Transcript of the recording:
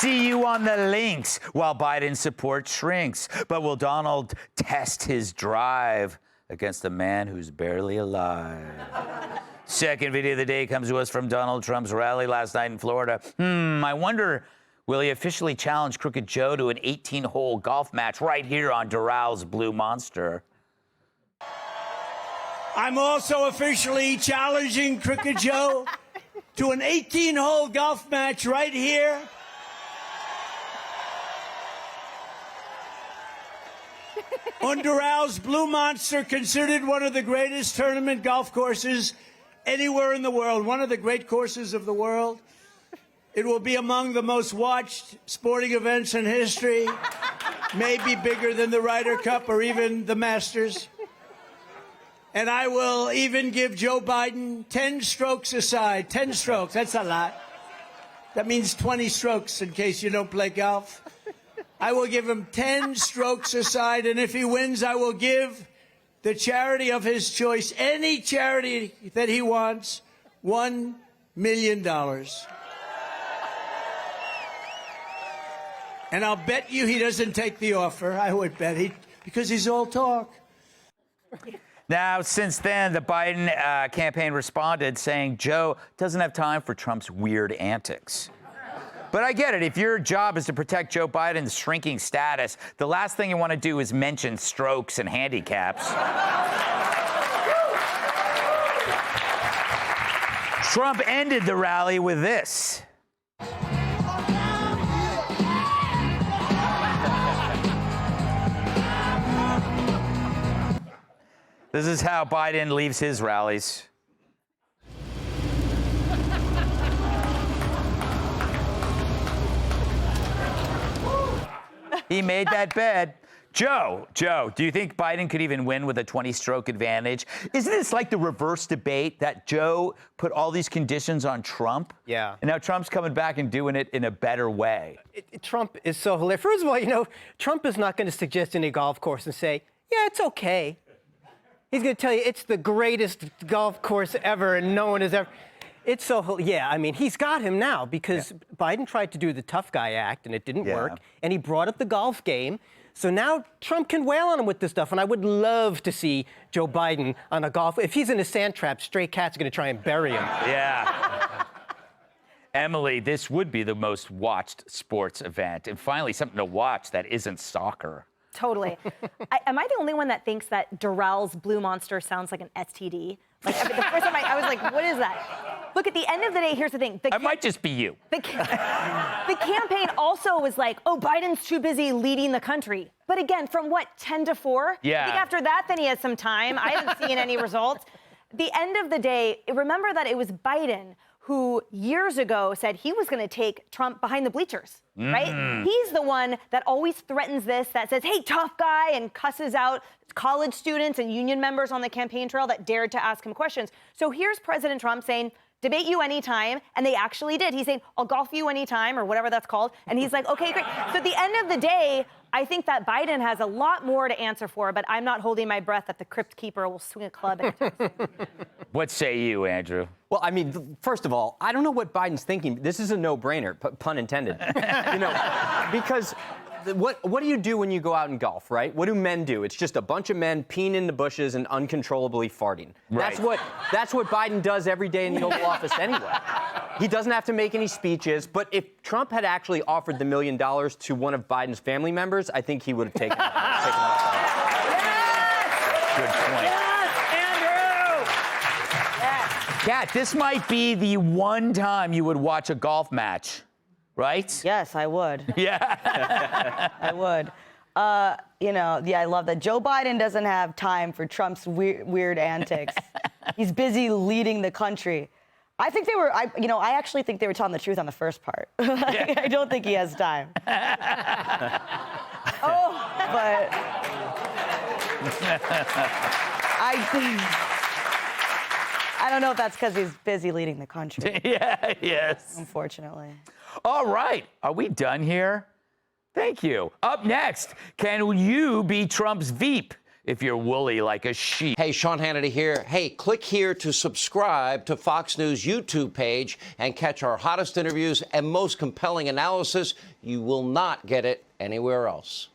see you on the links while Biden's support shrinks. But will Donald test his drive against a man who's barely alive? Second video of the day comes to us from Donald Trump's rally last night in Florida. I wonder, will he officially challenge Crooked Joe to an 18-hole golf match right here on Doral Blue Monster? I'm also officially challenging Crooked Joe to an 18-hole golf match right here on Doral's Blue Monster, considered one of the greatest tournament golf courses anywhere in the world, one of the great courses of the world. It will be among the most watched sporting events in history, maybe bigger than the Ryder Cup or even the Masters. And I will even give Joe Biden 10 strokes aside. 10 strokes, that's a lot. That means 20 strokes in case you don't play golf. I will give him 10 strokes aside, and if he wins, I will give the charity of his choice, any charity that he wants, $1 million. And I'll bet you he doesn't take the offer. I would bet because he's all talk. Now, since then, the Biden campaign responded saying Joe doesn't have time for Trump's weird antics. But I get it. If your job is to protect Joe Biden's shrinking status, the last thing you want to do is mention strokes and handicaps. Trump ended the rally with this. This is how Biden leaves his rallies. He made that bed. Joe, do you think Biden could even win with a 20-stroke advantage? Isn't this like the reverse debate that Joe put all these conditions on Trump? Yeah. And now Trump's coming back and doing it in a better way. Trump is so hilarious. First of all, Trump is not going to suggest any golf course and say, yeah, it's okay. He's going to tell you it's the greatest golf course ever and no one has ever. It's so, I mean, he's got him now because Biden tried to do the tough guy act and it didn't work. And he brought up the golf game. So now Trump can wail on him with this stuff. And I would love to see Joe Biden on a golf. If he's in a sand trap, stray cats are going to try and bury him. Yeah. Emily, this would be the most watched sports event. And finally, something to watch that isn't soccer. Totally. Am I the only one that thinks that Doral's Blue Monster sounds like an STD? Like, the first time I was like, what is that? Look, at the end of the day, here's the thing. It might just be you. The campaign also was like, oh, Biden's too busy leading the country. But again, from what, 10 to 4? Yeah. I think after that, then he has some time. I haven't seen any results. The end of the day, remember that it was Biden who years ago said he was going to take Trump behind the bleachers, right? He's the one that always threatens this, that says, hey, tough guy, and cusses out college students and union members on the campaign trail that dared to ask him questions. So here's President Trump saying, debate you anytime, and they actually did. He's saying, I'll golf you anytime, or whatever that's called. And he's like, okay, great. So at the end of the day, I think that Biden has a lot more to answer for, but I'm not holding my breath that the crypt keeper will swing a club at him. What say you, Andrew? Well, I mean, first of all, I don't know what Biden's thinking. This is a no-brainer, pun intended. Because what do you do when you go out and golf, right? What do men do? It's just a bunch of men peeing in the bushes and uncontrollably farting. Right. That's what Biden does every day in the Oval Office anyway. He doesn't have to make any speeches. But if Trump had actually offered the $1 million to one of Biden's family members, I think he would have taken it. Good point. Kat, this might be the one time you would watch a golf match, right? Yes, I would. Yeah. I would. I love that. Joe Biden doesn't have time for Trump's weird antics. He's busy leading the country. I think I actually think they were telling the truth on the first part. I don't think he has time. But I don't know if that's because he's busy leading the country. Yes. Unfortunately. All right. Are we done here? Thank you. Up next, can you be Trump's Veep? if you're woolly like a sheep. Hey, Sean Hannity here. Hey, click here to subscribe to Fox News YouTube page and catch our hottest interviews and most compelling analysis. You will not get it anywhere else.